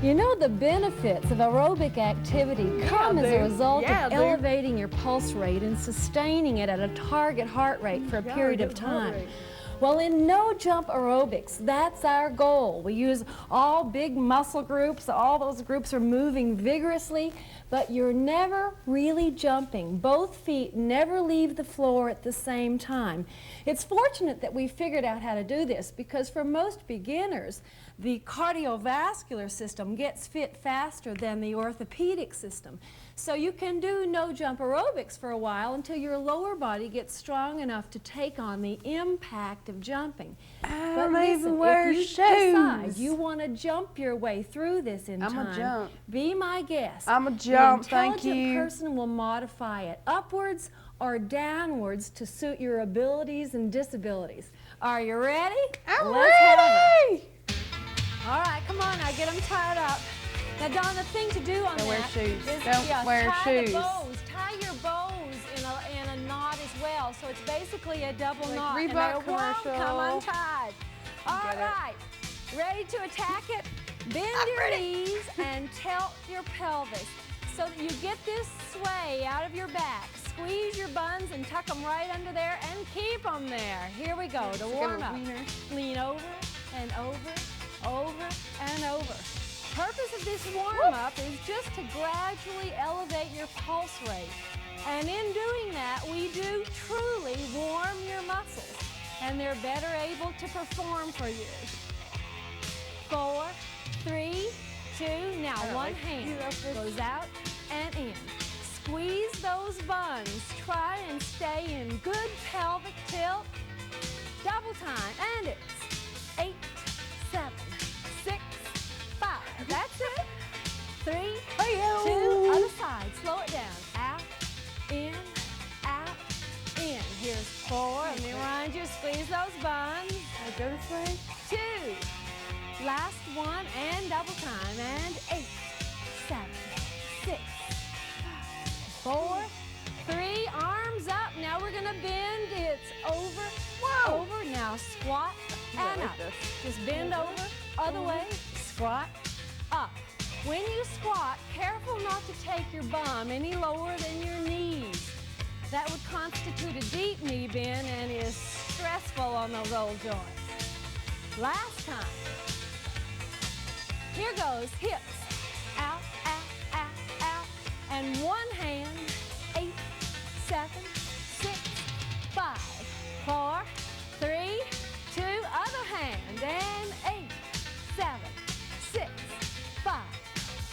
You know, the benefits of aerobic activity come as a result of elevating your pulse rate and sustaining it at a target heart rate for a period of time. Well, in no jump aerobics, that's our goal. We use all big muscle groups, all those groups are moving vigorously, but you're never really jumping. Both feet never leave the floor at the same time. It's fortunate that we figured out how to do this, because for most beginners, the cardiovascular system gets fit faster than the orthopedic system. So you can do no jump aerobics for a while until your lower body gets strong enough to take on the impact of jumping. But listen, if you decide you want to jump your way through this in time, be my guest. I'm a jump, thank you. The intelligent person will modify it upwards or downwards to suit your abilities and disabilities. Are you ready? I'm ready! All right, come on now, get them tied up. Now, Dawn, the thing to do on that is tie the bows. Tie your bows in a knot as well, so it's basically a double knot. Reebok and they commercial. won't come untied. All right, ready to attack it? Bend your knees and tilt your pelvis so that you get this sway out of your back. Squeeze your buns and tuck them right under there and keep them there. Here we go, to warm up. Lean over and over, over and over. The purpose of this warm-up is just to gradually elevate your pulse rate. And in doing that, we do truly warm your muscles, and they're better able to perform for you. 4, 3, 2, now one hand goes out and in. Squeeze those buns. Try and stay in good pelvic tilt. Double time, and it's 8, 7, 6, 5. That's it. 3, 2, other side. Slow it down. Out, in, Here's 4. Let me remind you, squeeze those buns. Go this way. 2. Last one, and double time. And 8, 7, 6, 4, 3. Arms up. Now we're going to bend. It's over, over. Now squat and up. Just bend over. Other way. Squat, up. When you squat, careful not to take your bum any lower than your knees. That would constitute a deep knee bend and is stressful on those old joints. Last time. Here goes. Hips. Out, out, out, out. And one hand. 8, 7, 6, 5, 4, 3, 2. Other hand. And 8, 7, 6, 5,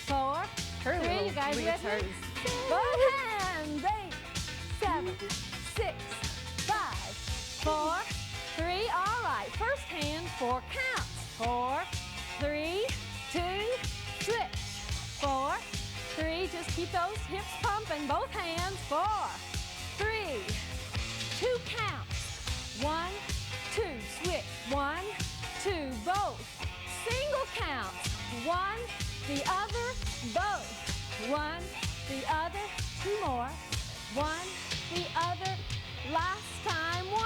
4, 3. You guys with me? Both hands. 8, 7, 6, 5, 4, 3. All right. First hand, 4 counts. 4, 3, 2, switch. 4, 3. Just keep those hips pumping. Both hands. 4, 3, 2 counts. 1, 2. Switch. 1, 2. Both. Single counts. 1, the other, both. 1, the other. 2 more. 1, the other. Last time. 1,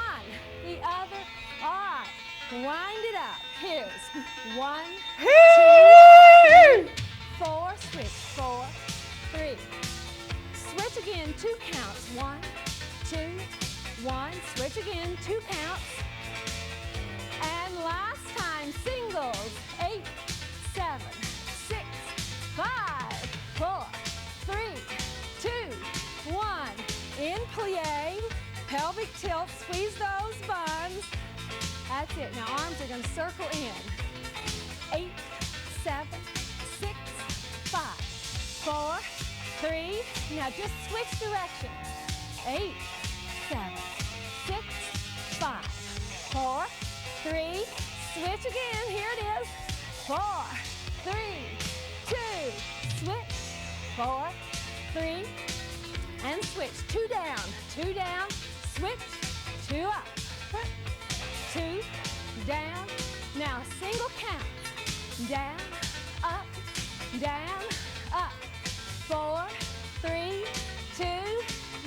the other. All right. Wind it up. Here's 1, 2, 4. Switch. 4, 3. Switch again. 2 counts. 1, 2, 1. Switch again. 2 counts. And last time, singles. 8, 7, 6, 5, 4, 3, 2, 1. In plie, pelvic tilt. Squeeze those buns. That's it. Now arms are going to circle in. 8, 7, 6, 5, 4, 3. Now just switch directions. 8, 7, 6, 5, 4, 3. Switch again. Here it is. 4, 3, 2. Switch. 4, 3. And switch. 2 down. 2 down. Switch. 2 up. 2 down. Now single count. Down, up, down, up. 4, 3, 2,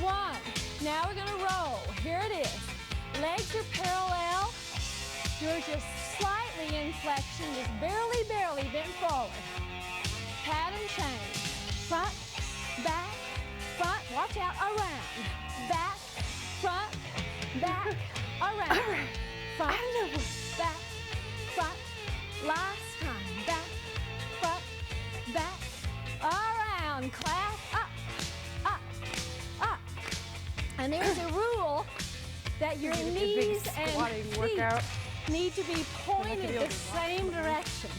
1. Now we're going to roll. Here it is. Legs are parallel. You're just slightly in flexion, just barely bent forward. cat and chain. Front, back, front, watch out, around. Back, front, back, around. Front, back, front. Last time. Back, front, back, around. Clap, up, up, up. And there's a rule that your knees and feet need to be pointed the same direction.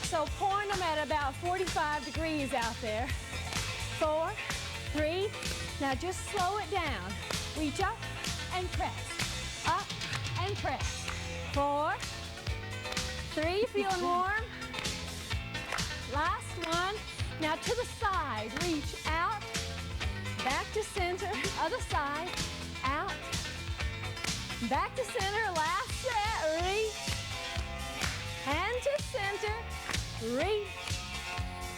So point them at about 45 degrees out there. 4, 3, now just slow it down. Reach up and press, up and press. 4, 3, feeling warm? Last one. Now to the side, reach out, back to center, other side, out, back to center, last set, reach, hand to center, reach.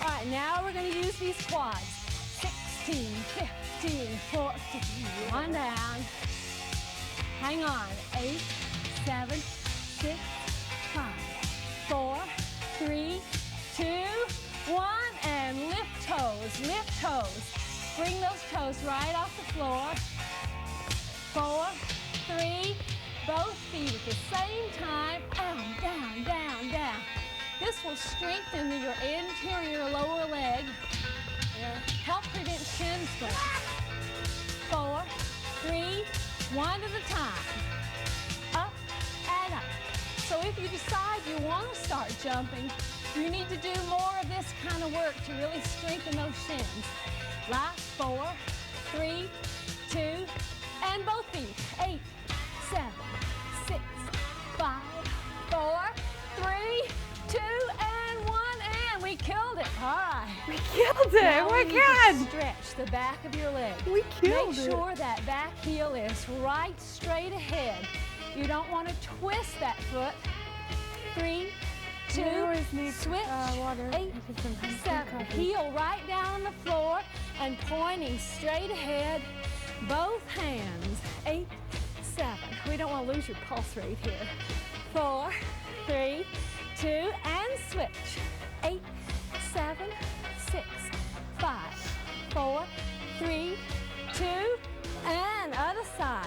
All right, now we're gonna use these quads. 16, 15, 14, one down. Hang on, 8, 7, 6, 5, 4, 3, 2, 1, and lift toes, lift toes. Bring those toes right off the floor. 4, 3, both feet at the same time, down, down, down, down. This will strengthen your interior lower leg, help prevent shin splints. 4, 3, one at a time. Up and up. So if you decide you want to start jumping, you need to do more of this kind of work to really strengthen those shins. Last 4, 3, 2, and both feet. 8, 7, 6, 5, 4, 3, 2, and 1, and we killed it. All right. We killed it. Now Oh my we need God. to stretch the back of your leg. We killed Make it. sure that back heel is right straight ahead. You don't want to twist that foot. 3, 2, switch, water. 8, 7, heel right down on the floor and pointing straight ahead, both hands, 8, 7. We don't want to lose your pulse rate here. 4, 3, 2, and switch, 8, 7, 6, 5, 4, 3, 2, and other side.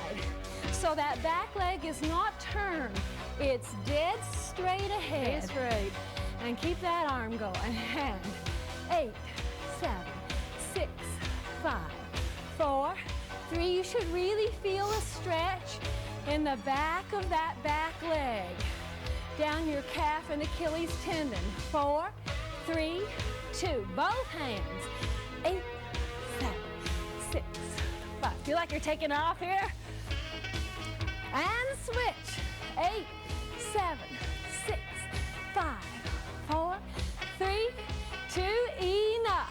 So that back leg is not turned. It's dead straight ahead. Dead straight. And keep that arm going. And 8, 7, 6, 5, 4, 3. You should really feel a stretch in the back of that back leg. Down your calf and Achilles tendon. 4, 3, 2. Both hands. 8, 7, 6, 5. Feel like you're taking off here? And switch. 8, 7, 6, 5, 4, 3, 2, enough.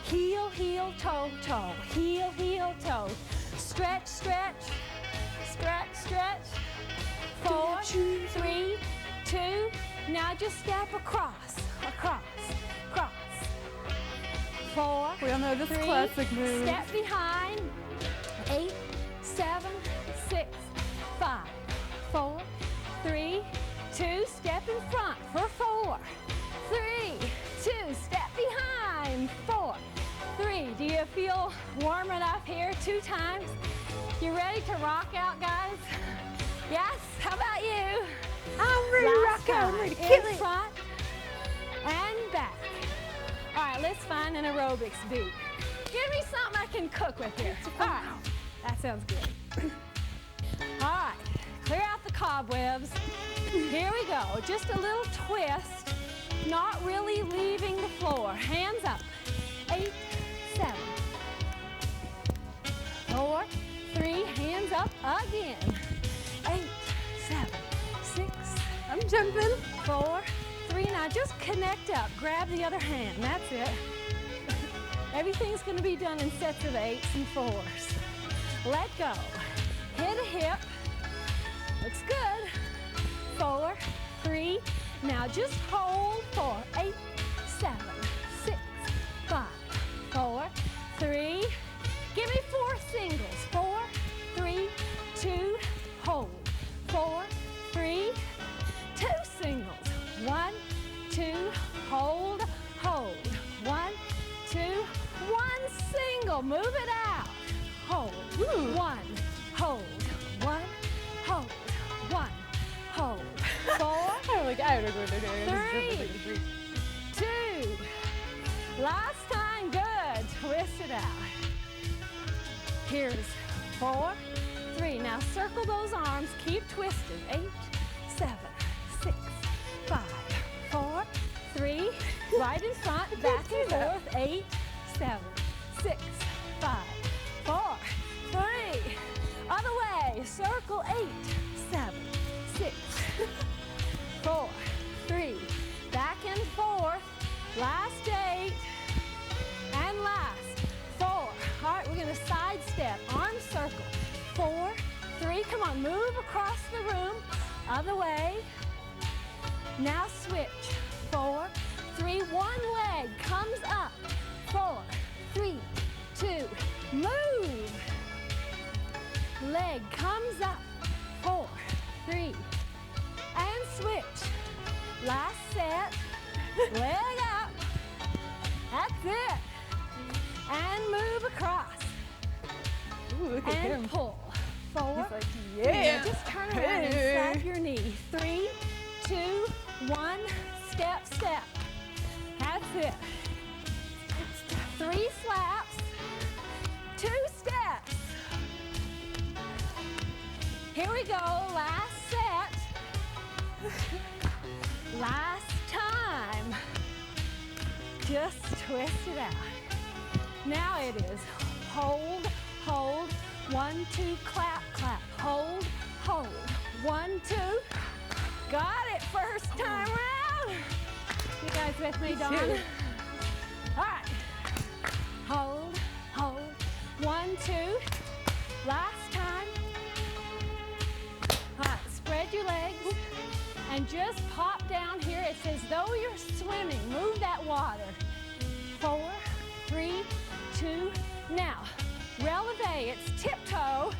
Heel, heel, toe, toe. Heel, heel, toe. Stretch, stretch, stretch, stretch. 4, 3, 2. Now just step across, across, across. 4, We all know this 3, classic move. step behind. 8, 7, 6, 5, 4, 3, 2, step in front for 4, 3, 2, step behind, 4, 3. Do you feel warm enough here? 2 times. You ready to rock out, guys? Yes? How about you? I'm ready to Last rock out. time. I'm ready to kill In it. front and back. All right, let's find an aerobics beat. Give me something I can cook with here. All right, that sounds good. All right, clear out the cobwebs. Here we go. Just a little twist, not really leaving the floor. Hands up. 8, 7, 4, 3. Hands up again. 8, 7, 6. I'm jumping. 4, 3. Now just connect up. Grab the other hand. That's it. Everything's going to be done in sets of 8s and 4s. Let go. Hit a hip. Looks good. 4, 3. Now just hold. 4, 8, 7, 6, 5, 4, 3. Give me 4 singles. 4, 3, 2. Hold. 4, 3. 2 singles. 1, 2. Hold. Hold. Circle, move it out. Hold. Ooh. One, hold. One, hold. One, hold. 4, I'm like, I don't know. 3, 2. Last time, good. Twist it out. Here's 4, 3. Now circle those arms. Keep twisting. 8, 7, 6, 5, 4, 3. Right in front, back and forth. 8, 7, 6, 5, 4, 3. Other way. Circle. 8, 7, 6, 4, 3. Back and forth. Last 8. And last 4. All right, we're going to side step. Arm circle. 4, 3. Come on, move across the room. Other way. Now switch. 4, 3. One leg comes up. 4, 3, 2. Move. Leg comes up. 4, 3. And switch. Last set. Leg up. That's it. And move across. Ooh, look at And him. pull. 4. He's like, Three. yeah. Just turn around and slap your knee. 3, 2, 1. Step, step. That's it. 3 slaps. 2 steps. Here we go. Last set. Last time. Just twist it out. Now it is hold, hold. 1, 2, clap, clap. Hold, hold. 1, 2. Got it first time round. You guys with me, Dawn? All right. Hold, hold. 1, 2. Last time. All right, spread your legs and just pop down here. It's as though you're swimming. Move that water. 4, 3, 2. Now, releve. It's tiptoe,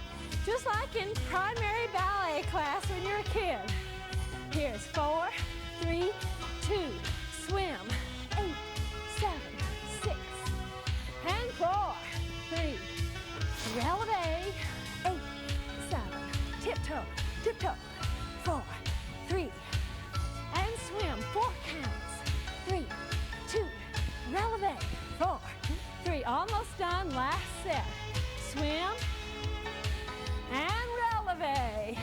just like in primary ballet class when you're a kid. Here's 4, 3, 2. Swim. 8, 7, 6. And 4, 3. Releve. 8, 7. Tiptoe, tiptoe. 4, 3. And swim. 4 counts. 3, 2. Releve. 4, 3. Almost done. Last set. Swim. And releve.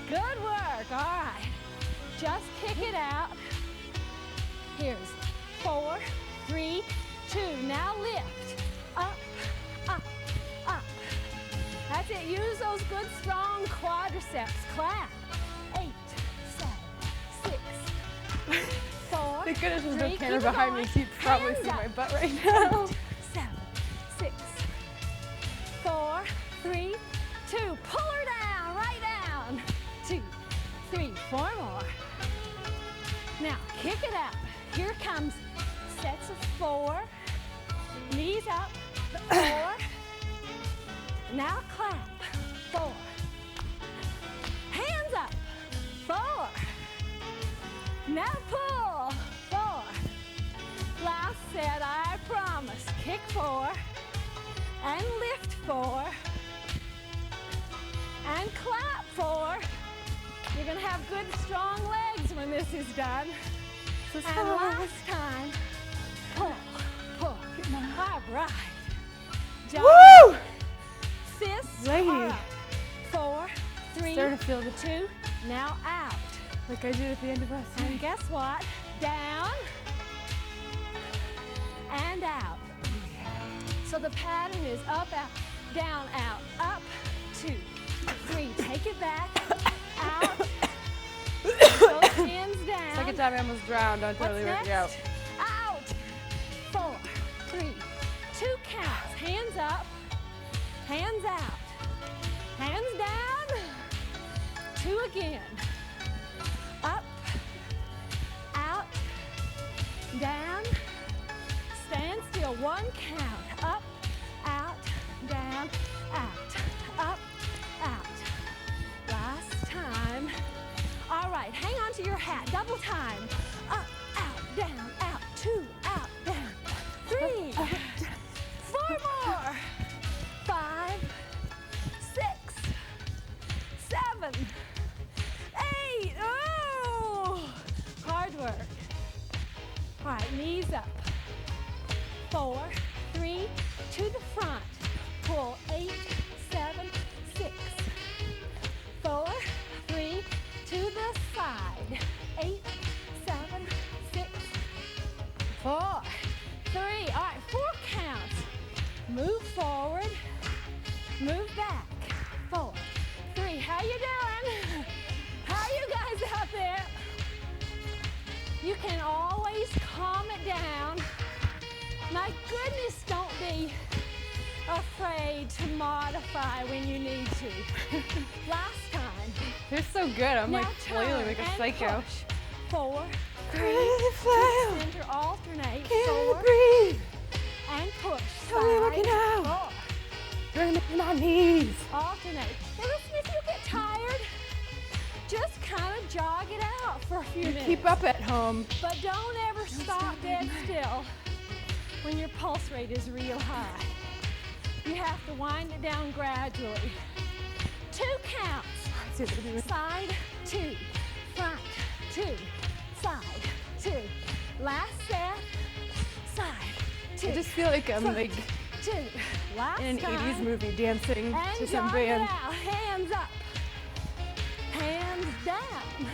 Good work. All right. Just kick it out. Here's 4, 3, 2. Now lift. Up, up, up. That's it. Use those good strong quadriceps. Clap. 8, 7, 6, 4. Thank goodness there's 3. no camera Keep it behind me. going. You probably Hands see up. my butt right now. 8, 7, 6, 4, 3, 2. Pull her down. Right down. 2, 3. 4 more. Now kick it out. Here comes sets of 4. Knees up. 4. Now clap. 4. Hands up. 4. Now pull. 4. Last set, I promise. Kick 4. And lift 4. And clap 4. You're going to have good, strong legs when this is done. And last time, pull, pull. All right. Woo! Fists Lady. are up. 4, 3, Starting to feel the 2. Now out. like I did at the end of last And night. guess what? Down and out. So the pattern is up, out, down, out, up, 2, 3. Take it back, out. Those hands down. Second time I almost drowned on totally What's working out. next? Out. 4, 3, 2 counts. Hands up, hands out, hands down. 2 again. Up, out, down. Stand still. 1 count. Up, out, down, out, up, out. Last time. All right, hang on to your hat. Double time. Up, out, down, out. 2, out, down. 3. 4 more. All right, knees up. 4, 3, to the front. Pull 8, 7, 6. 4, 3, to the side. 8, 7, 6. 4, 3. All right, 4 counts. Move forward. Move back. 4, 3. How you doing? How are you guys out there? You can always calm it down. My goodness, don't be afraid to modify when you need to. Last time. You're so good. I'm Now like flailing like a turn and psycho. push. 4, 3, Crazy flail. center, alternate. Can't 4, breathe. and push. Totally working out. 4, Bring it to my knees. alternate. Now listen, if you get tired, just kind of jog it out for a few minutes. Keep up at home. But don't ever stop dead still when your pulse rate is real high. You have to wind it down gradually. 2 counts. Side, 2, front, 2, side, 2. Last set, side, 2. I just feel like I'm front, like 2. Last in an time. 80s movie dancing And to some jog it band. out. Hands up. Hands down.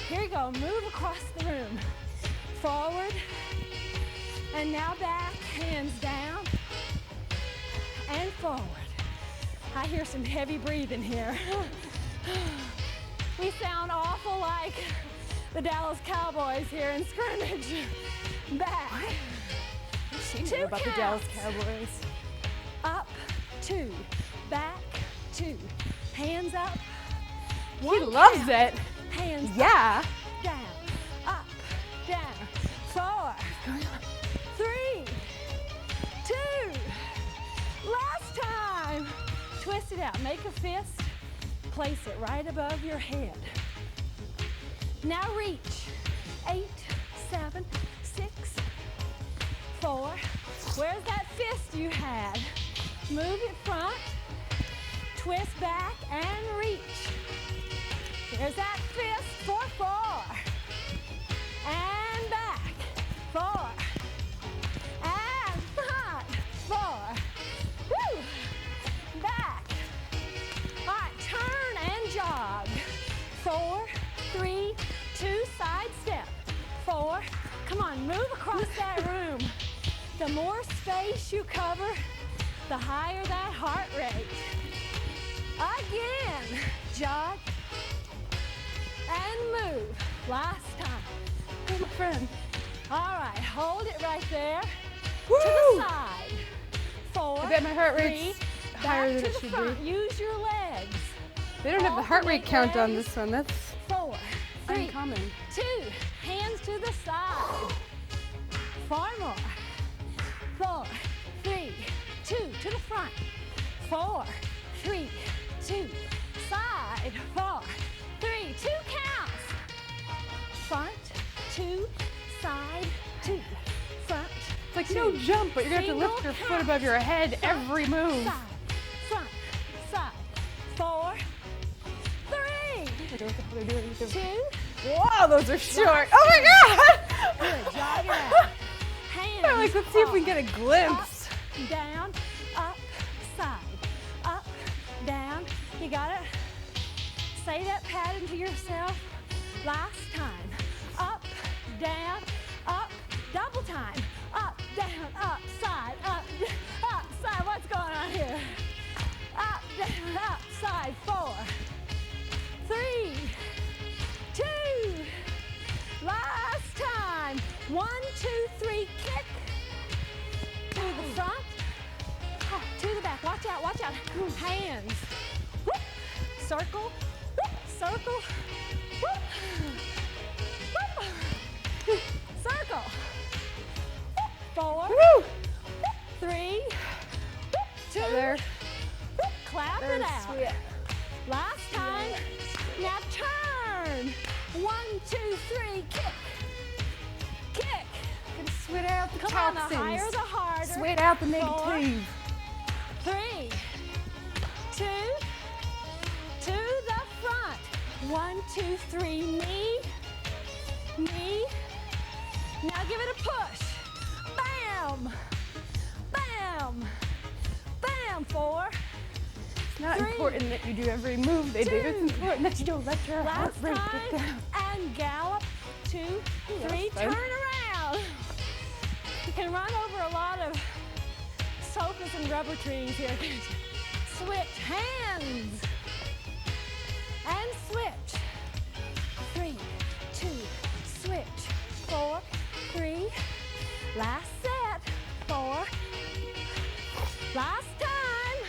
Here you go. Move across the room. Forward. And now back. Hands down. And forward. I hear some heavy breathing here. We sound awful like the Dallas Cowboys here in scrimmage. Back. I've seen 2 about the Dallas counts. Cowboys. Up, 2, back, 2. Hands up. He 1 loves count. it. Hands Yeah. up, down, up, down. 4, 3, 2. Last time. Twist it out. Make a fist. Place it right above your head. Now reach. 8, 7, 6, 4. Where's that fist you had? Move it front. Twist back and reach. There's that fist for 4. And back. 4. And front. 4. Woo. Back. All right, turn and jog. 4, 3, 2, side step. 4. Come on, move across that room. The more space you cover, the higher that heart rate. Again, jog and move. Last time. Oh, my friend. All right, hold it right there. Woo! To the side. 4, I bet my heart 3, rate's back higher than to it the should front. be. Use your legs. They don't have the heart rate Alternate count on legs. this one. That's 4, 3, uncommon. 2. Hands to the side. 4 more. 4, 3, 2. To the front. 4, 3, 2. Side. 4, 3. 2 counts. Front, 2, side, 2. Front. It's like 2. no jump, but you're going to have to lift your Single foot above your head Front, every move. Side, front, side. 4, 3, I don't know what the hell they're doing. 2. Whoa, those are short. Oh my god! Good, jog it out. Hands I'm like, let's see if we up, can get a glimpse. Up, down, up, side. Up, down. You got it? Say that pattern to yourself. Last time. Up, down, up, double time. Up, down, up, side, up, side. What's going on here? Up, down, up, side. 4, 3, 2. Last time. 1, 2, 3, kick. To the front. To the back. Watch out, watch out. Hands. Whoop. Circle. Whoop. Circle. Whoop. Whoop. Circle. Whoop. 4. Woo! 3. Whoop. 2. There. Whoop. Clap it There's out. sweet. Last time. Now turn. 1, 2, 3. Kick. Kick. Gonna sweat out the Come on, the toxins. higher the harder. Sweat out the 4, negative. 3, 2, to the front. 1, 2, 3, knee, knee, Now give it a push. Bam, bam, bam. 4, It's not 3, important that you do every move they do. It's 2. important that you don't let your heart Last rate time, get down. and gallop. 2, 3, that's fun. turn around. You can run over a lot of sofas and rubber trees here. Switch hands and switch. 3, 2, switch. 4, 3. Last set. 4. Last time.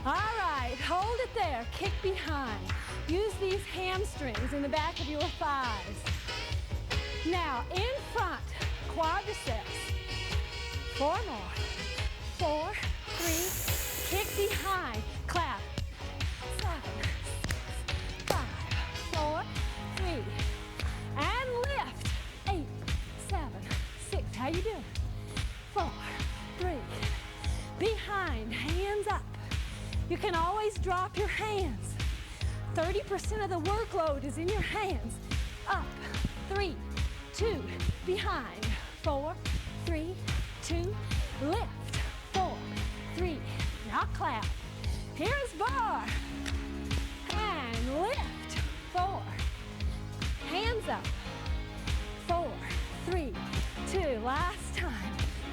All right, hold it there. Kick behind. Use these hamstrings in the back of your thighs. Now, in front, quadriceps. 4 more. 4, 3, kick behind, clap. 7, 6, 5, 4, 3, and lift. 8, 7, 6. How you doing? 4, 3. Behind, hands up. You can always drop your hands. 30% of the workload is in your hands. Up. 3, 2, behind. 4, 3, 2, lift. 4, 3, now clap. Here's bar. And lift. 4, hands up. 4, 3, 2, last time.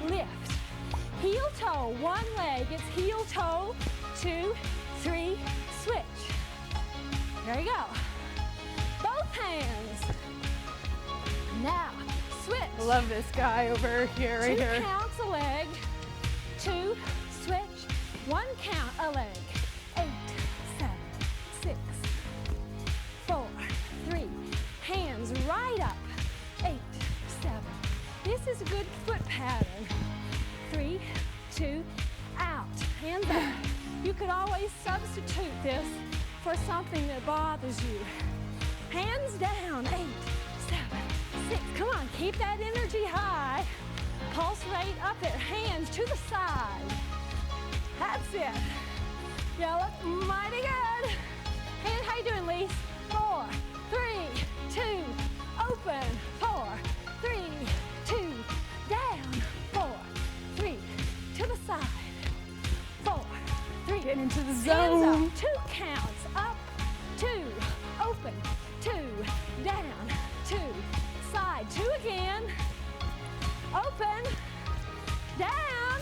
Lift. Heel toe, one leg, it's heel toe. 2, 3, switch. There you go. Both hands. Now, switch. I love this guy over here, right 2 here. counts a leg. 2, switch. 1 count a leg. 8, 7, 6, 4, 3. Hands right up. 8, 7. This is a good foot pattern. 3, 2, out. Hands up. You could always substitute this for something that bothers you. Hands down. 8, 7, 6. Come on, keep that energy high. Pulse rate up there. Hands to the side. That's it. You look mighty good. And how you doing, Lise? 4, 3, 2, open. 4, 3, 2, down. 4, 3, to the side. 4, 3. Getting into the Hands zone. up. 2 counts. Up. 2. Open. 2. Down. 2. Side. 2 again. Open. Down.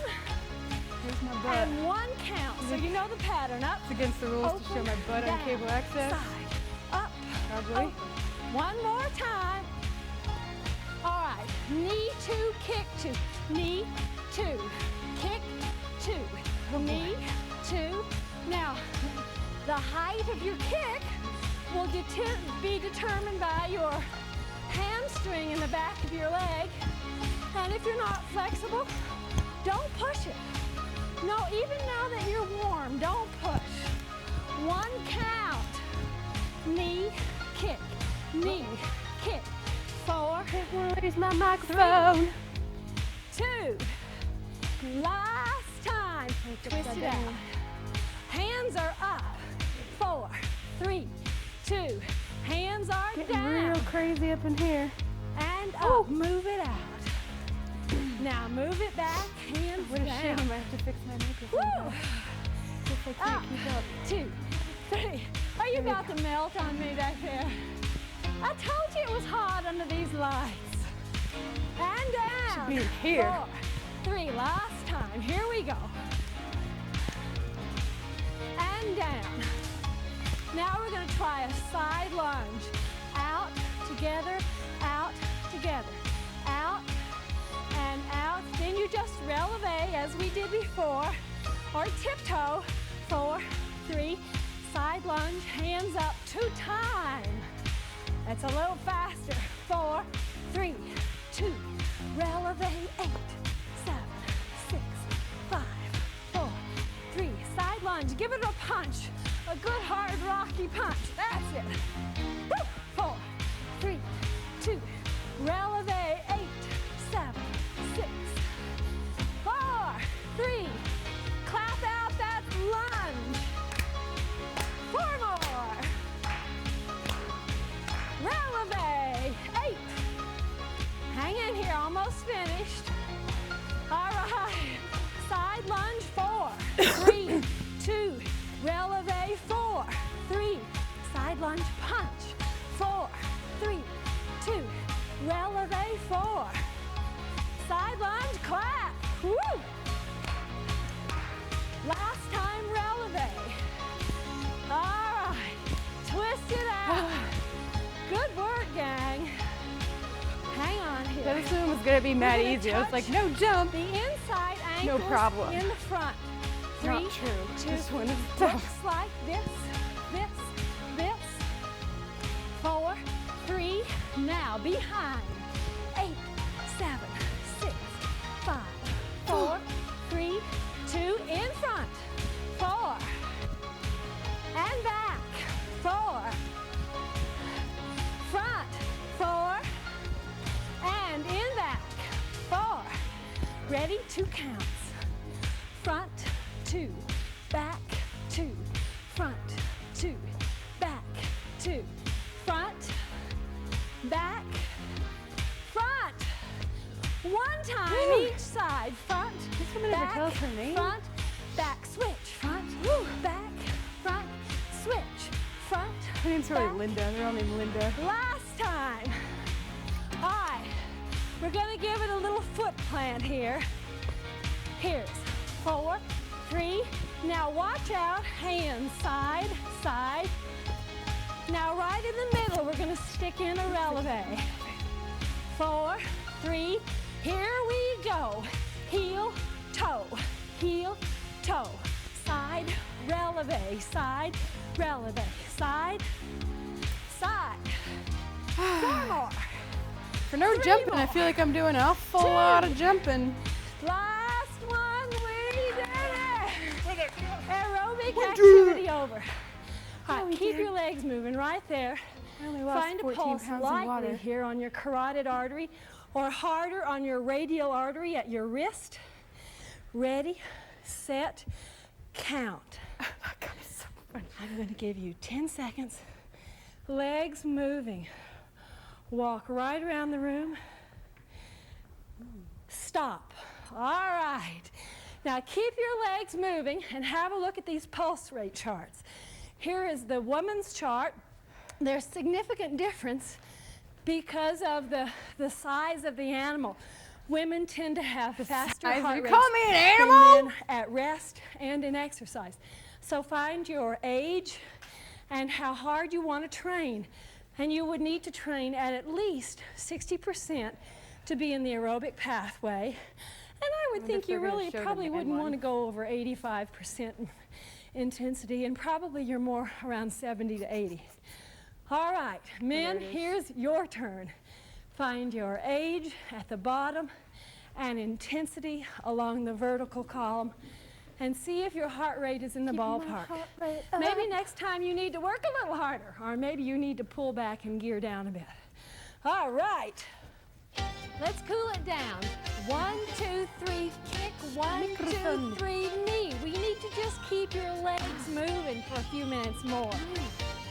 Here's my butt. And 1 count. So you know the pattern. Up. It's against the rules to show my butt down, on cable access. Side. Up. Probably. Open. 1 more time. All right. Knee 2, kick 2. Knee 2. Kick 2. Knee 2. Now, the height of your kick will be determined by your hamstring in the back of your leg. And if you're not flexible, don't push it. No, even now that you're warm, don't push. 1 count. Knee, kick. Knee, kick. 4, Where's my microphone? 2. Last time. Twist it out. Hands are up. 4, 3, 2. Hands are Getting down. real crazy up in here. And up. Move it out. Now move it back. Hands What a down. shame. I have to fix my microphone. Woo. If I can't Up. keep up. 2, 3. Are you about to melt on me back there? I told you it was hot under these lights. And down. Should be in here. 4, 3. Last time. Here we go. And down. Now we're going to try a side lunge. Out, together, out, together. Out, and out. Then you just releve as we did before, or tiptoe. 4, 3, side lunge, hands up 2 times. That's a little faster. 4, 3, 2, releve. 8, 7, 6, 5, 4, 3. Side lunge. Give it a punch. A good hard rocky punch. That's it. Woo. 4, 3, 2, releve. 8, 7, 6, 4, 3. Clap out that lunge. 4 more. Releve. 8. here, almost finished. All right, side lunge, 4, 3, 2, releve, 4, 3, side lunge, punch, 4, 3, 2, releve, 4, side lunge, clap, woo! Last time, releve. All right, twist it out. Good work, gang. Hang on here. This one was gonna be mad easy. I was like, no jump. The inside ankles No problem. in the front. 3, Not true. 2, This one is tough. looks like this, this, this. 4, 3, now behind. 8, 7, 6, 5, 4, 3, 2, in front. 4, and back. 4, front. 4, and in back. 4, ready, 2 counts. Front, 2, back, 2, front, 2, back, 2, front, back, front. One time each side. Front, This woman never back, tells her name. front, back, switch. Front, back, front, switch. Front, Her name's probably back. Linda. They're all named Linda. Last time. All right, we're gonna give it a little foot plant here. Here's 4, 3. Now watch out, hands side, side. Now right in the middle, we're gonna stick in a releve. 4, 3, here we go. Heel, toe, side, releve, side, side. 4 more. For no 3 jumping, I more. feel like I'm doing an awful lot of jumping. Last one, we did it. Aerobic activity over. All right, we keep did. your legs moving right there. I only lost Find a 14 pulse pounds of lightly water. here on your carotid artery or harder on your radial artery at your wrist. Ready, set, count. That guy is so funny. I'm going to give you 10 seconds. Legs moving. Walk right around the room. Stop. All right. Now keep your legs moving and have a look at these pulse rate charts. Here is the woman's chart. There's significant difference because of the size of the animal. Women tend to have faster Size? heart You rates call me an than animal? men at rest and in exercise. So find your age and how hard you want to train. And you would need to train at least 60% to be in the aerobic pathway. And I would wonder think if you they're gonna really show the probably man wouldn't one. want to go over 85% intensity, and probably you're more around 70 to 80. All right, men, it is. here's your turn. Find your age at the bottom and intensity along the vertical column, and see if your heart rate is in the ballpark. Maybe next time you need to work a little harder, or maybe you need to pull back and gear down a bit. All right, let's cool it down. 1, 2, 3, kick. 1, 2, 3, knee. We need to just keep your legs moving for a few minutes more.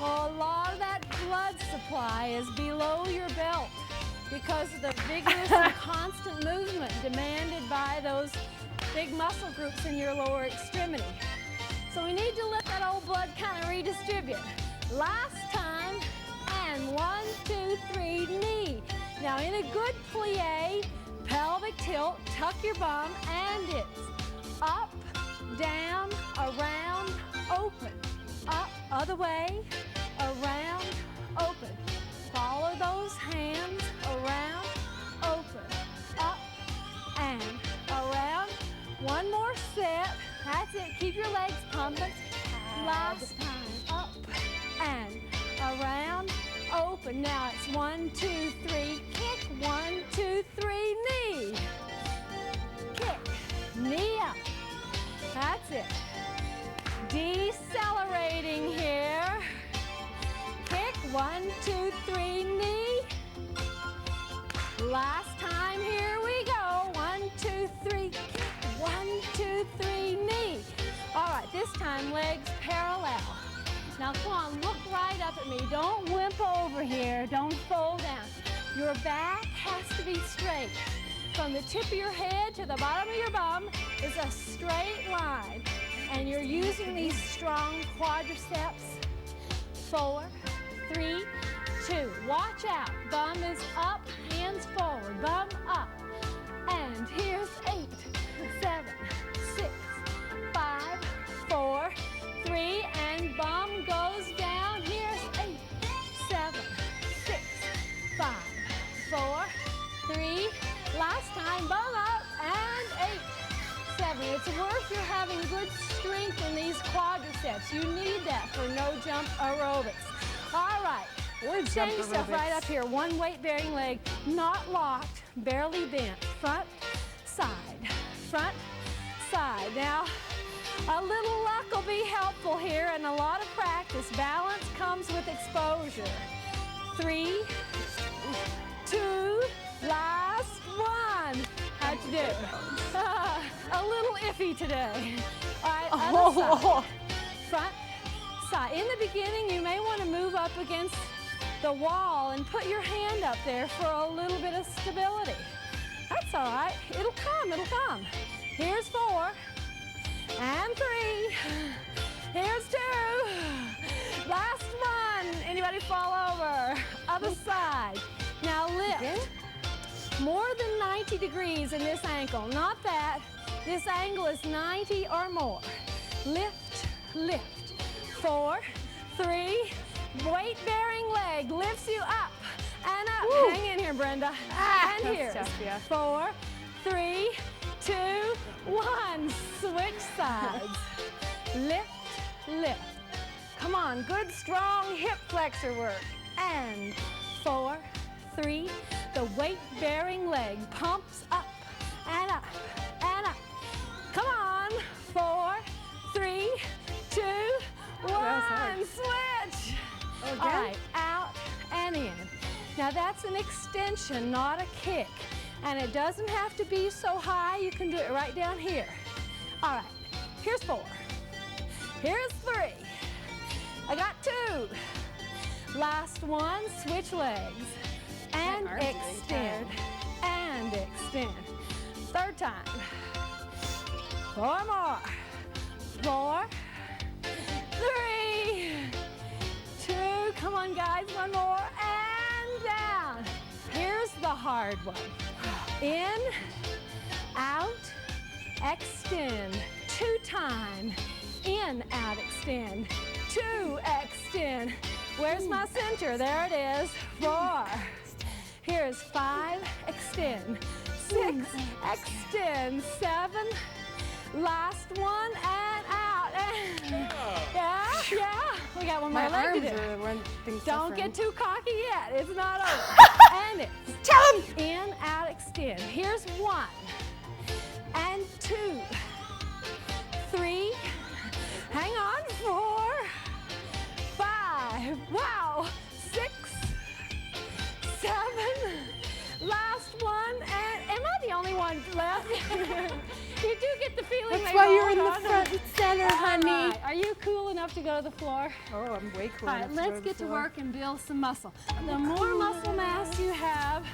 A lot of that blood supply is below your belt because of the vigorous and constant movement demanded by those big muscle groups in your lower extremity. So we need to let that old blood kind of redistribute. Last time, and 1, 2, 3, knee. Now in a good plie, pelvic tilt, tuck your bum, and it's up, down, around, open. Up, other way, around, open. Follow those hands, around, open. Up, and around. One more set. That's it. Keep your legs pumping. Last time. Up and around. Open. Now it's 1, 2, 3. Kick. 1, 2, 3. Knee. Kick. Knee up. That's it. Decelerating here. Kick. 1, 2, 3. Knee. Last time. Here we go. 1, 2, 3. Kick. 1, 2, 3, knee. All right, this time legs parallel. Now come on, look right up at me. Don't limp over here. Don't fold down. Your back has to be straight. From the tip of your head to the bottom of your bum is a straight line. And you're using these strong quadriceps. 4, 3, 2. Watch out. Bum is up, hands forward. Bum up. And here's 8, 7, 6, 5, 4, 3, and bum goes down. Here's 8, 7, 6, 5, 4, 3. Last time, bum up, and 8, 7. It's worth you're having good strength in these quadriceps. You need that for no jump aerobics. All right, change yourself right up here. One weight bearing leg, not locked, barely bent. Front, side, front, side. Now, a little luck will be helpful here and a lot of practice. Balance comes with exposure. 3, 2, last one. How'd you do? A little iffy today. All right, other side. Front, side. In the beginning, you may want to move up against the wall and put your hand up there for a little bit of stability. That's all right. It'll come, it'll come. Here's 4, and 3. Here's 2. Last one. Anybody fall over? Other side. Now lift. More than 90 degrees in this ankle. Not that. This angle is 90 or more. Lift, lift. 4, 3. Weight-bearing leg lifts you up and up. Woo. Hang in here, Brenda. And here. 4, 3, 2, 1. Switch sides. Lift, lift. Come on, good strong hip flexor work. And 4, 3. The weight-bearing leg pumps up and up and up. Come on. 4, 3, 2, 1. Switch. All right, out and in. Now that's an extension, not a kick. And it doesn't have to be so high. You can do it right down here. All right, here's 4. Here's 3. I got 2. Last one, switch legs. And extend. And extend. Third time. 4 more. 4, 3, 2. Come on, guys. 1 more. And down. Here's the hard one. In, out, extend. 2 times. In, out, extend. 2, extend. Where's my center? There it is. 4. Here's 5, extend. 6, extend. 7, last one, and out. And yeah. We got one more leg to do. Don't get too cocky yet. It's not over. And it's tell him. In, out, extend. Here's 1, and 2, 3. Hang on. 4, 5. Wow. 6, 7. Last one. And am I the only one left? You do get the feeling. That's why you're in the front center, honey. Right. Are you cool enough to go to the floor? Oh, I'm way cool. All right, let's get to work and build some muscle. The more muscle mass you have,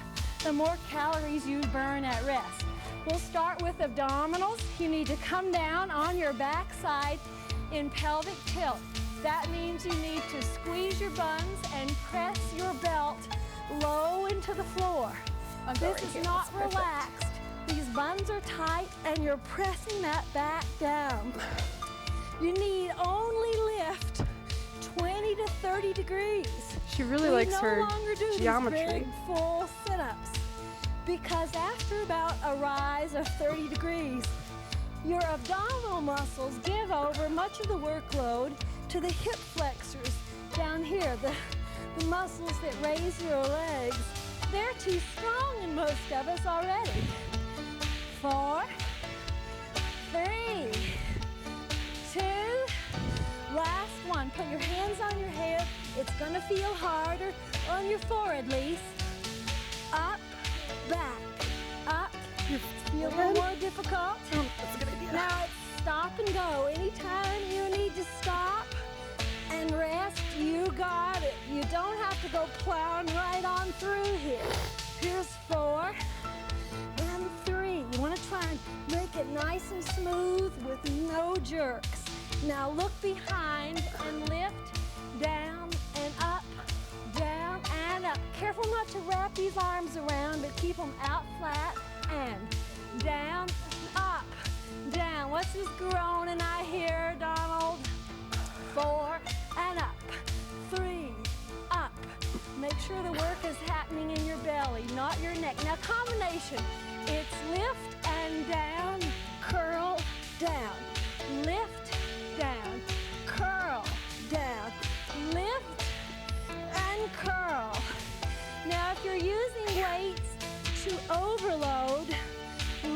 the more calories you burn at rest. We'll start with abdominals. You need to come down on your back side in pelvic tilt. That means you need to squeeze your buns and press your belt low into the floor. This is not relaxed. These buns are tight and you're pressing that back down. You need only lift 20 to 30 degrees. She really likes her geometry. These big, full sit-ups because after about a rise of 30 degrees, your abdominal muscles give over much of the workload to the hip flexors down here, the muscles that raise your legs. They're too strong in most of us already. 4, 3, 2, last one. Put your hands on your head. It's gonna feel harder on your forehead, Lise. Up, back, up. Feel a little more difficult. Oh, that's a good idea. Now it's stop and go. Anytime you need to stop, and rest. You got it. You don't have to go plowing right on through here. Here's 4 and 3. You want to try and make it nice and smooth with no jerks. Now look behind and lift, down and up, down and up. Careful not to wrap these arms around, but keep them out flat and down, up, down. What's this groaning I hear, Donald? 4 and up, 3, up. Make sure the work is happening in your belly, not your neck. Now combination, it's lift and down, curl, down, lift, down, curl, down, lift and curl. Now if you're using weights to overload,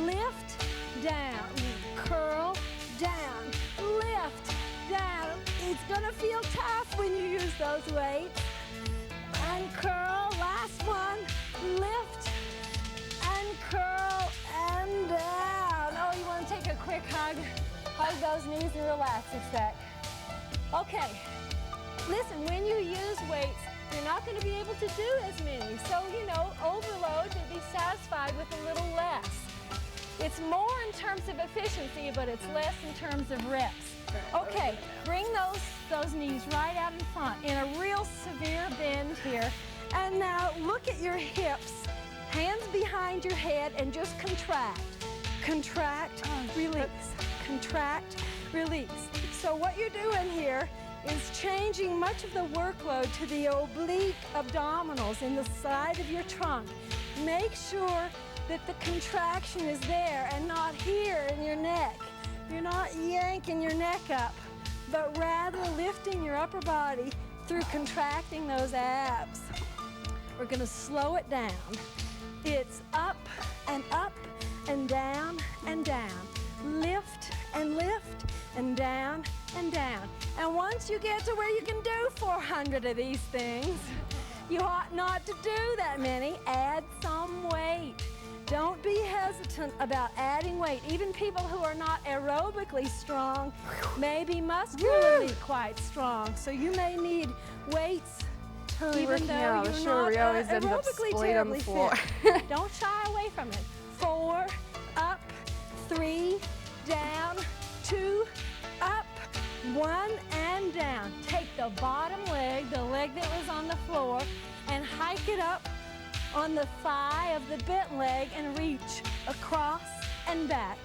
lift, down, curl, down, lift, down. It's gonna feel tough when you use those weights. And curl, last one, lift and curl and down. Oh, you wanna take a quick hug? Hug those knees and relax a sec. Okay, listen, when you use weights, you're not gonna be able to do as many. So, you know, overload, but be satisfied with a little less. It's more in terms of efficiency, but it's less in terms of reps. Okay, bring those knees right out in front in a real severe bend here. And now look at your hips, hands behind your head, and just contract. Contract, release, contract, release. So what you're doing here is changing much of the workload to the oblique abdominals in the side of your trunk. Make sure that the contraction is there and not here in your neck. You're not yanking your neck up, but rather lifting your upper body through contracting those abs. We're gonna slow it down. It's up and down and down. Lift and lift and down and down. And once you get to where you can do 400 of these things, you ought not to do that many. Add some weight. Don't be hesitant about adding weight. Even people who are not aerobically strong may be muscularly quite strong. So you may need weights Totally even working though out. you're Sure, not we always end up aerobically splayed on the terribly floor. fit. Don't shy away from it. 4, up, 3, down, 2, up, 1, and down. Take the bottom leg, the leg that was on the floor, and hike it up on the thigh of the bent leg and reach across and back.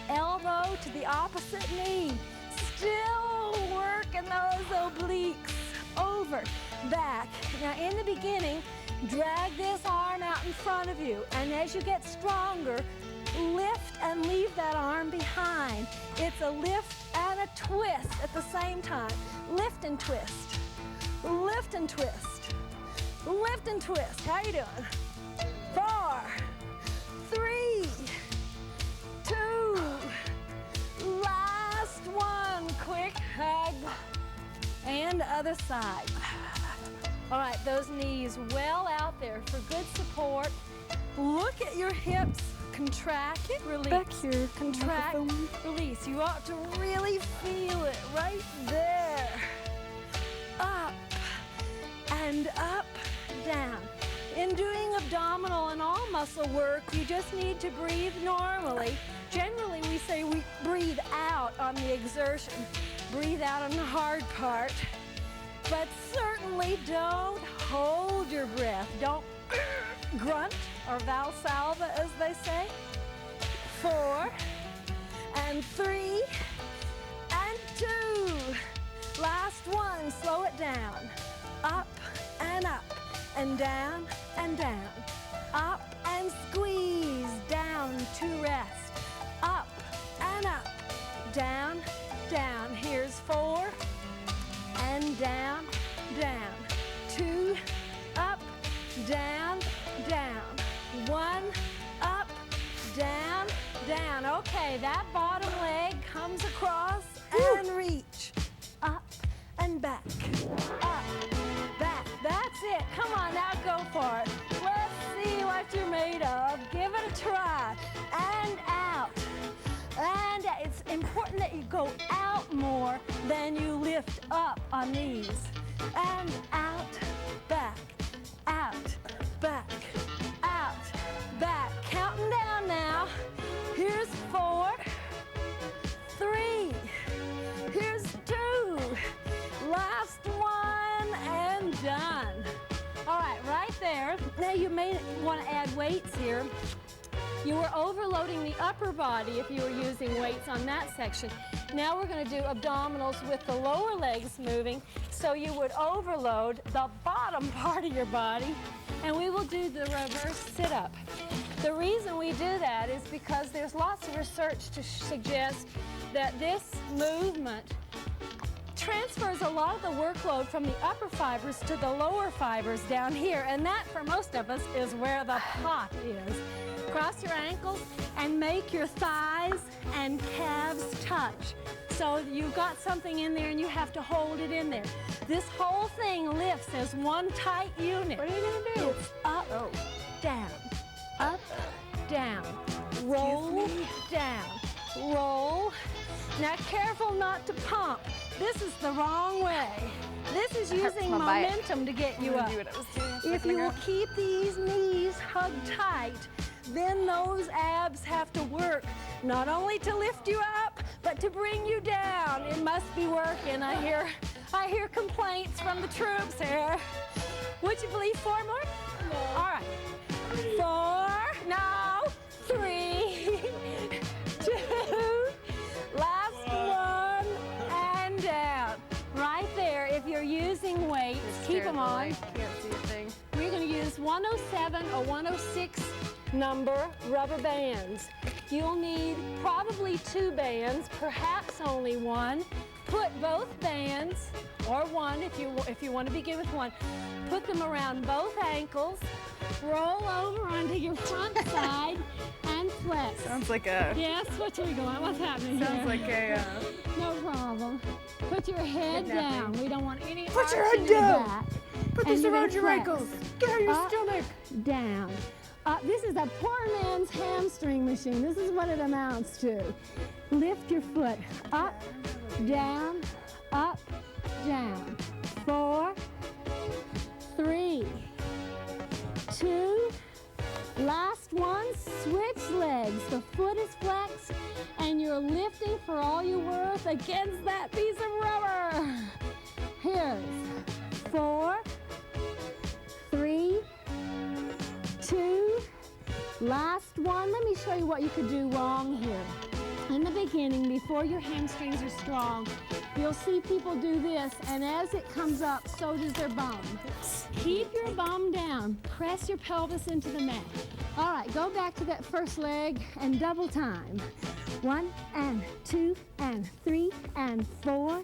Elbow to the opposite knee. Still working those obliques. Over, back. Now in the beginning, drag this arm out in front of you, and as you get stronger, lift and leave that arm behind. It's a lift and a twist at the same time. Lift and twist. Lift and twist. Lift and twist. How you doing? 4, 3, 2, last one. Quick hug. And other side. All right, those knees well out there for good support. Look at your hips. Contract, release. Back here. Contract, release. You ought to really feel it right there. Up and up, down. In doing abdominal and all muscle work, you just need to breathe normally. Generally, we say we breathe out on the exertion. Breathe out on the hard part. But certainly don't hold your breath. Don't grunt or valsalva, as they say. 4 and 3 and 2. Last one, slow it down. Up and up and down and down. Up and squeeze down to rest. Up and up, down, down. Here's 4 and down, down. 2, up, down, down. 1, up, down, down. Okay, that bottom leg comes across and reach. Up and back. Up, back. That's it. Come on, now go for it. Let's see what you're made of. Give it a try. And out. And it's important that you go out more than you lift up on these. And out, back, out, back, out, back. Counting down now. Here's 4, 3, here's 2, last one, and done. All right, right there. Now you may want to add weights here. You were overloading the upper body if you were using weights on that section. Now we're going to do abdominals with the lower legs moving, so you would overload the bottom part of your body, and we will do the reverse sit-up. The reason we do that is because there's lots of research to suggest that this movement transfers a lot of the workload from the upper fibers to the lower fibers down here, and that for most of us is where the pot is. Cross your ankles and make your thighs and calves touch. So you've got something in there and you have to hold it in there. This whole thing lifts as one tight unit. What are you going to do? It's up, down, up, down, roll, down, roll. Now careful not to pump. This is the wrong way. This is using momentum to get you up. If you will keep these knees hugged tight, then those abs have to work not only to lift you up, but to bring you down. It must be working. I hear complaints from the troops here. Would you believe 4 more? No. All right. 4, no, 3, 2, last one, and down. Right there, if you're using weights, keep them on. Can't see a thing. We're going to use 107 or 106 number rubber bands. You'll need probably 2 bands, perhaps only 1. Put both bands, or 1 if you want to begin with 1. Put them around both ankles. Roll over onto your front side and flex. Sounds like a... Yes, what are we going? What's happening here? Sounds like a... No problem. Put your head down. We don't want any Put your arch head in your down. back. Put And this you're around gonna your flex. ankles. Get out your Up, stomach. Down. This is a poor man's hamstring machine. This is what it amounts to. Lift your foot up, down, up, down. 4, 3, 2, last one, switch legs. The foot is flexed and you're lifting for all you're worth against that piece of rubber. Here's 4, 3, 2, last one. Let me show you what you could do wrong here. In the beginning, before your hamstrings are strong, you'll see people do this, and as it comes up, so does their bum. Keep your bum down. Press your pelvis into the mat. All right, go back to that first leg and double time. 1 and 2 and 3 and 4,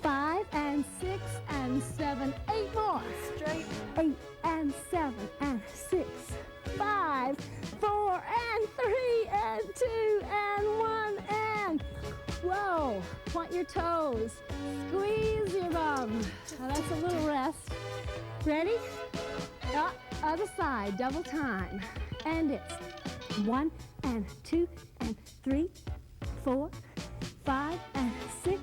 5 and 6 and 7, 8 more. Straight. 8 and 7 and 6, 5, 4 and 3 and 2 and 1 and whoa, point your toes, squeeze your bum. Now that's a little rest. Ready? Up, other side, double time. And it's 1 and 2 and 3, 4, 5 and 6,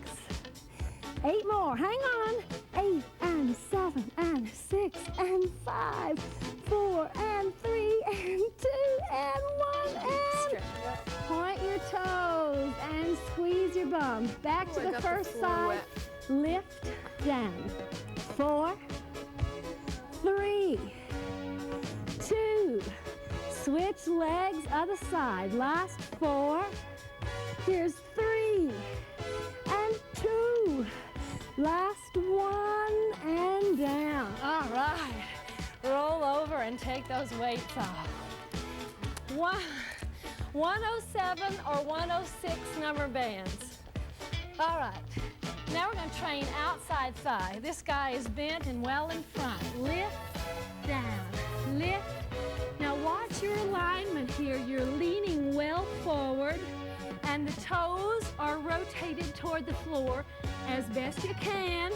8 more. Hang on. 8 and 7 and 6 and 5, 4 and 3 and 2 and 1 and point your toes and squeeze your bum. Back to the first side. Lift down. 4, 3, 2. Switch legs, other side. Last 4. Here's 3 and 2. Last 1 and down. All right. Roll over and take those weights off. 107 or 106 number bands. All right. Now we're going to train outside thigh. This guy is bent and well in front. Lift, down, lift. Now watch your alignment here. You're leaning well forward and the toes are rotated toward the floor as best you can.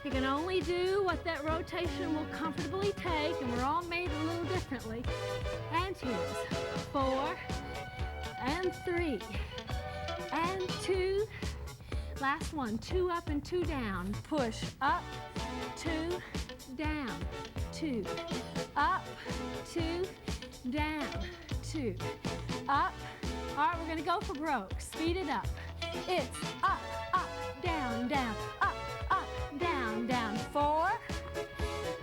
You can only do what that rotation will comfortably take, and we're all made a little differently. And here's 4 and 3 and 2. Last one, 2 up and 2 down. Push up, 2, down, 2. Up, 2, down, 2. Up. All right, we're gonna go for broke. Speed it up. It's up, up, down, down, up, down, down. 4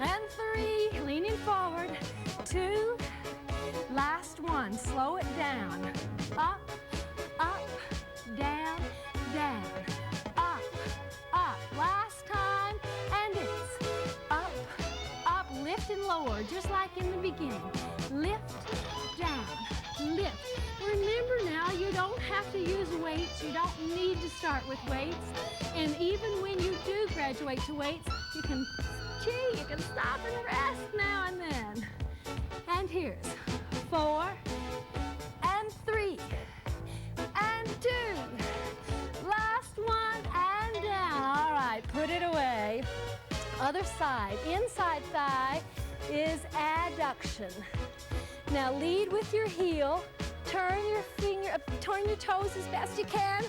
and 3, leaning forward. 2, last one, slow it down. Up, down, down. Up, last time, and it's up, lift and lower, just like in the beginning. Lift, down, lift. Remember now, you don't have to use weights. You don't need to start with weights. And even when you do graduate to weights, you can stop and rest now and then. And here's 4 and 3 and 2. Last one and down. All right, put it away. Other side, inside thigh is adduction. Now lead with your heel. Turn your toes as best you can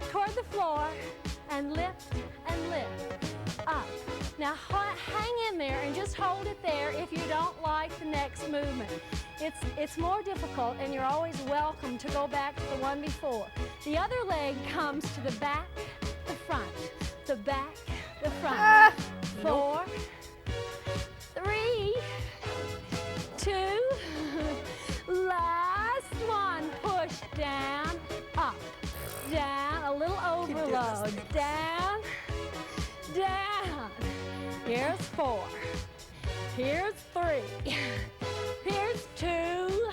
toward the floor and lift up. Now hang in there and just hold it there if you don't like the next movement. It's more difficult, and you're always welcome to go back to the one before. The other leg comes to the back, the front, the back, the front. 4, 3, 2, last one. Push down, up, down, a little overload. Down, down. Here's 4. Here's 3. Here's 2.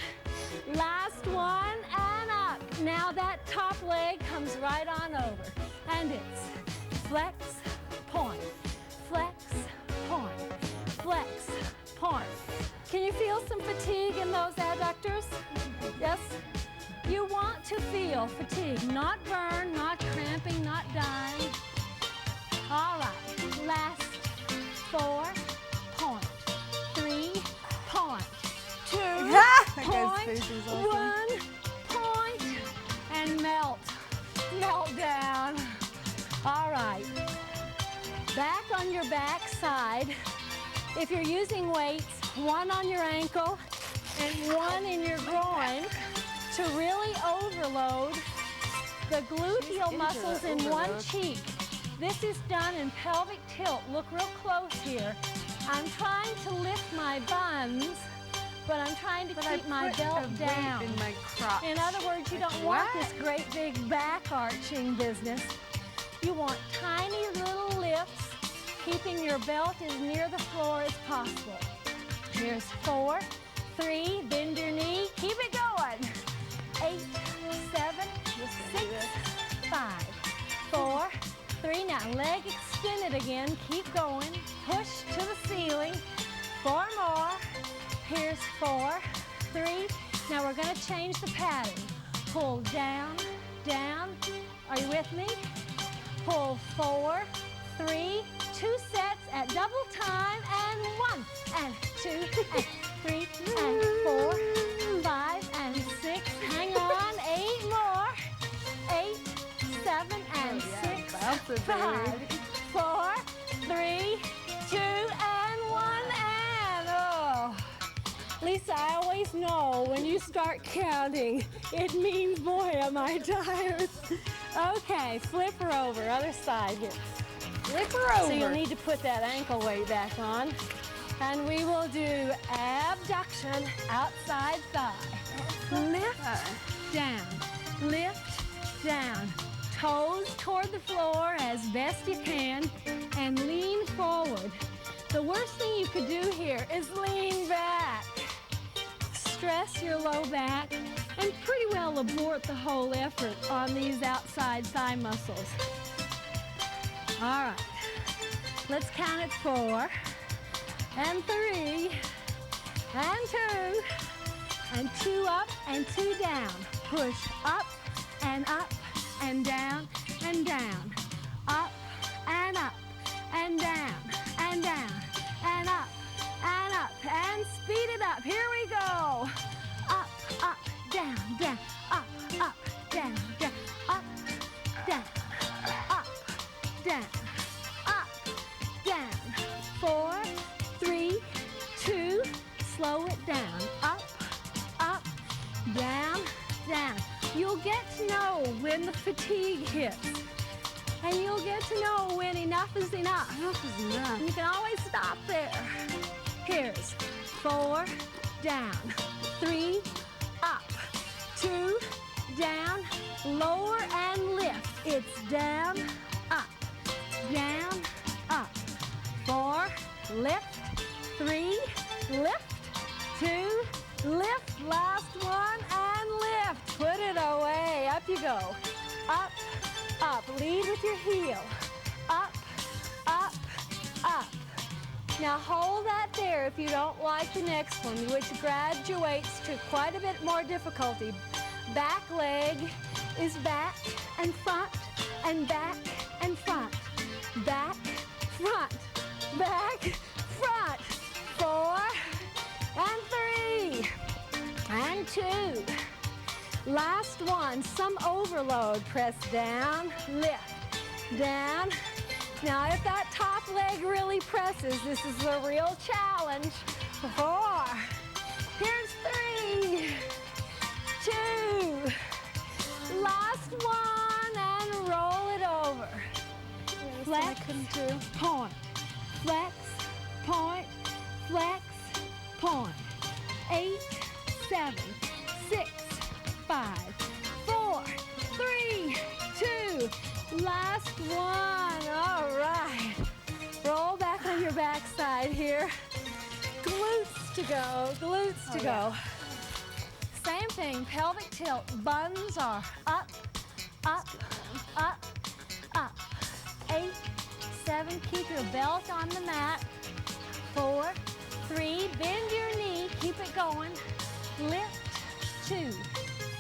Last one and up. Now that top leg comes right on over. And it's flex, point, flex, point, flex, point. Can you feel some fatigue in those adductors? Yes? You want to feel fatigue, not burn, not cramping, not dying. All right, last 4, point, 3, point, 2, point, 1, point, and melt down. All right, back on your back side. If you're using weights, 1 on your ankle and 1 in your groin to really overload the gluteal muscles in one cheek. This is done in pelvic tilt. Look real close here. I'm trying to lift my buns, but I'm trying to keep my belt down. In my crotch. In other words, you don't want this great big back arching business. You want tiny little lifts, keeping your belt as near the floor as possible. Here's 4, 3, bend your knee, keep it going. 8, 7, 6, 5, 4, 3. Now leg extended again, keep going. Push to the ceiling. 4 more. Here's 4, 3. Now we're going to change the pattern. Pull down, down. Are you with me? Pull 4, 3, 2 sets at double time, and 1, and 2, and 3, and 4, 5, and 6. Hang on, 8 more. 8, 7, and 6, 5, 4, 3, 2, and 1, and oh. Lisa, I always know when you start counting, it means, boy, am I tired. Okay, flip her over, other side here. Flip her over. So you'll need to put that ankle weight back on. And we will do abduction, outside thigh. Lift, down, lift, down. Toes toward the floor as best you can, and lean forward. The worst thing you could do here is lean back. Stress your low back and pretty well abort the whole effort on these outside thigh muscles. All right, let's count it 4, and 3, and 2, and 2 up and 2 down. Push up, and down, and down. Up, and down, and down, and up, and speed it up. Here we go. Up, down, down, up, down, down, up, you'll get to know when the fatigue hits. And you'll get to know when enough is enough. Enough is enough. And you can always stop there. Here's 4, down, 3, up, 2, down, lower and lift. It's down, up, 4, lift, 3, lift, 2, lift, last one, and lift. Put it away, up you go. Up, up, lead with your heel. Up, up, up. Now hold that there if you don't like the next one, which graduates to quite a bit more difficulty. Back leg is back and front and back and front. Back, front, back, front. 4 and 3 and 2. Last one, some overload. Press down, lift, down. Now if that top leg really presses, this is a real challenge. 4, here's 3, 2, last one, and roll it over. Flex, point, flex, point, flex, point. 8, 7, 6, 5, 4, 3, 2, last one. All right. Roll back on your backside here. Glutes to go, glutes to go. Same thing, pelvic tilt. Buns are up, up, up, up. 8, 7, keep your belt on the mat. 4, 3, bend your knee, keep it going. Lift, 2,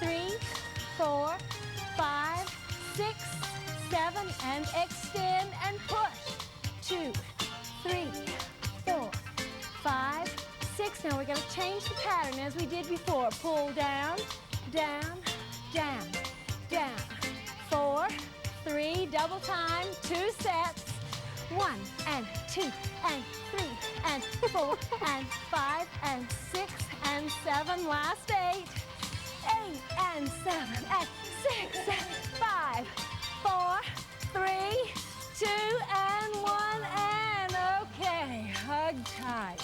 3, 4, 5, 6, 7, and extend and push. 2, 3, 4, 5, 6. Now we're going to change the pattern as we did before. Pull down, down, down, down. 4, 3, double time, 2 sets. 1 and 2 and 3 and 4 and 5 and 6 and 7. Last 8. 8 and 7 and 6 and 5, 4, 3, 2 and 1 and okay. Hug tight.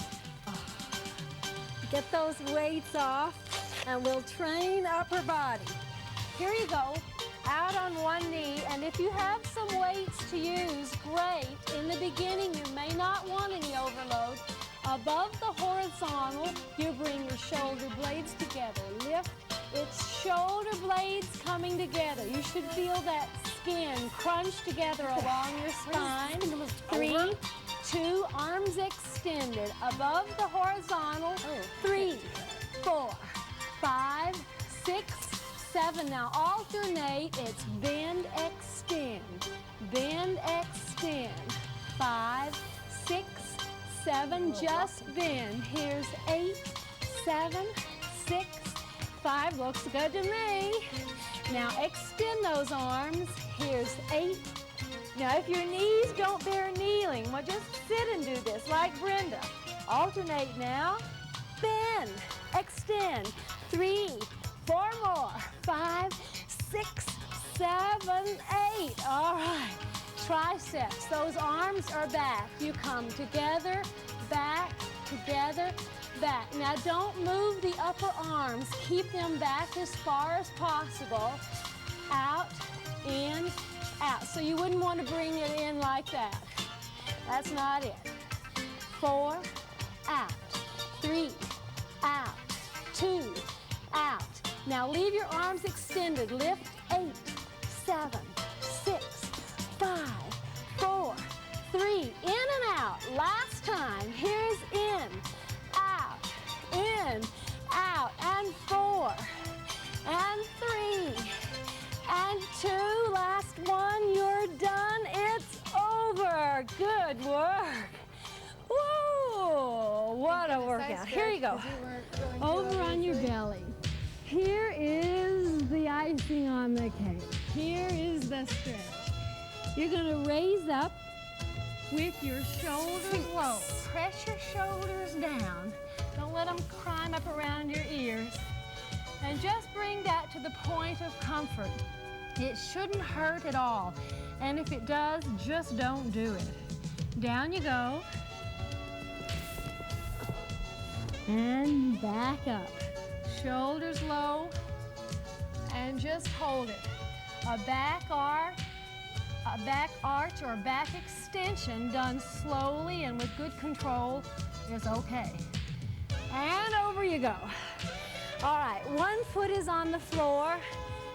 Get those weights off and we'll train upper body. Here you go. Out on one knee, and if you have some weights to use, great. In the beginning, you may not want any overload. Above the horizontal, you bring your shoulder blades together. Lift, it's shoulder blades coming together. You should feel that skin crunch together along your spine. 3, 2, arms extended. Above the horizontal, 3, 4, 5, 6, 7. Now alternate, it's bend, extend, bend, extend. 5, 6, 7, just bend. Here's 8, 7, 6, 5, looks good to me. Now extend those arms. Here's 8. Now if your knees don't bear kneeling, well just sit and do this like Brenda. Alternate now. Bend, extend. 3, 4 more. 5, 6, 7, 8. All right. Triceps. Those arms are back. You come together, back, together, back. Now don't move the upper arms. Keep them back as far as possible. Out, in, out. So you wouldn't want to bring it in like that. That's not it. 4, out. 3, out. 2, out. Now leave your arms extended. Lift 8, 7, 6, 5, 4, 3. In and out. Last time. Here's in, out, and 4, and 3, and 2. Last one. You're done. It's over. Good work. Woo! What a workout. Here you go. Over on your belly. Here is the icing on the cake. Here is the stretch. You're going to raise up with your shoulders low. Press your shoulders down. Don't let them climb up around your ears. And just bring that to the point of comfort. It shouldn't hurt at all. And if it does, just don't do it. Down you go. And back up. Shoulders low. And just hold it. A back arch or a back extension done slowly and with good control is okay. And over you go. All right, one foot is on the floor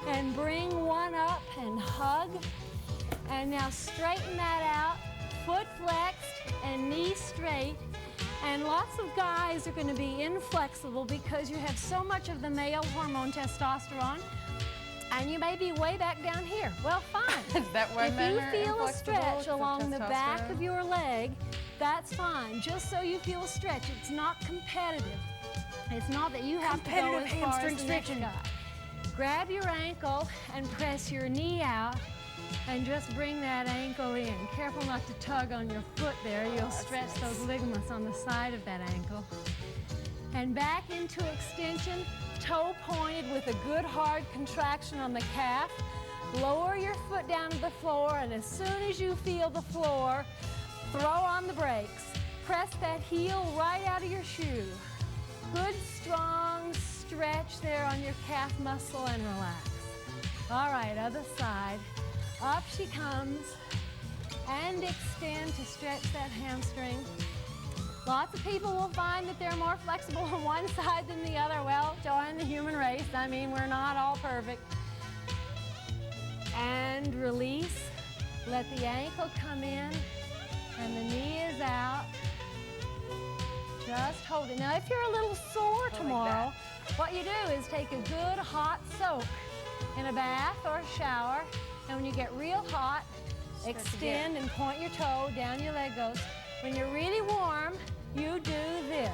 and bring one up and hug. And now straighten that out, foot flexed and knee straight. And lots of guys are going to be inflexible because you have so much of the male hormone testosterone. And you may be way back down here. Well, fine. Is that why men are If you feel a inflexible stretch because of along the back testosterone? of your leg, that's fine. Just so you feel a stretch. It's not competitive. It's not that you have to go as far as the next guy. Grab your ankle and press your knee out and just bring that ankle in. Careful not to tug on your foot there. You'll stretch those ligaments on the side of that ankle. And back into extension, toe pointed with a good hard contraction on the calf. Lower your foot down to the floor, and as soon as you feel the floor, throw on the brakes. Press that heel right out of your shoe. Good strong stretch there on your calf muscle and relax. All right, other side. Up she comes and extend to stretch that hamstring. Lots of people will find that they're more flexible on one side than the other. Well, join the human race. I mean, we're not all perfect. And release. Let the ankle come in and the knee is out. Just hold it. Now, if you're a little sore tomorrow, what you do is take a good hot soak in a bath or a shower. And when you get real hot, extend and point your toe, down your leg goes. When you're really warm, you do this,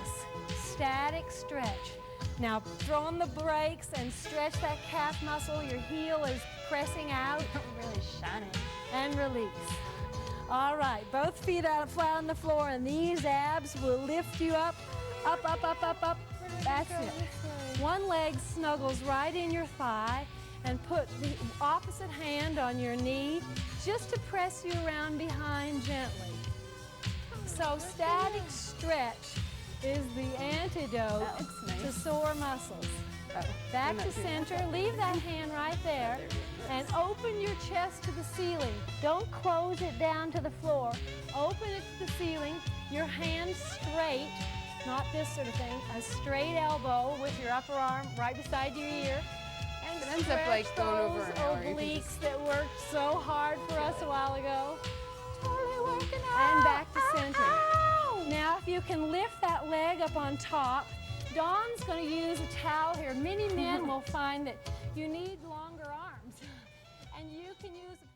static stretch. Now throw on the brakes and stretch that calf muscle. Your heel is pressing out. Really shining. And release. All right, both feet out flat on the floor, and these abs will lift you up, up, up, up, up, up. That's it. One leg snuggles right in your thigh, and put the opposite hand on your knee just to press you around behind gently. So static stretch is the antidote to sore muscles. Back to center, leave that hand right there, and open your chest to the ceiling. Don't close it down to the floor. Open it to the ceiling, your hand straight, not this sort of thing, a straight elbow with your upper arm right beside your ear. And It ends up like going over those an hour. You can obliques just- that worked so hard for us a while ago. Totally working out. And back to center. Now, if you can lift that leg up on top, Dawn's going to use a towel here. Many men will find that you need longer arms, and you can use a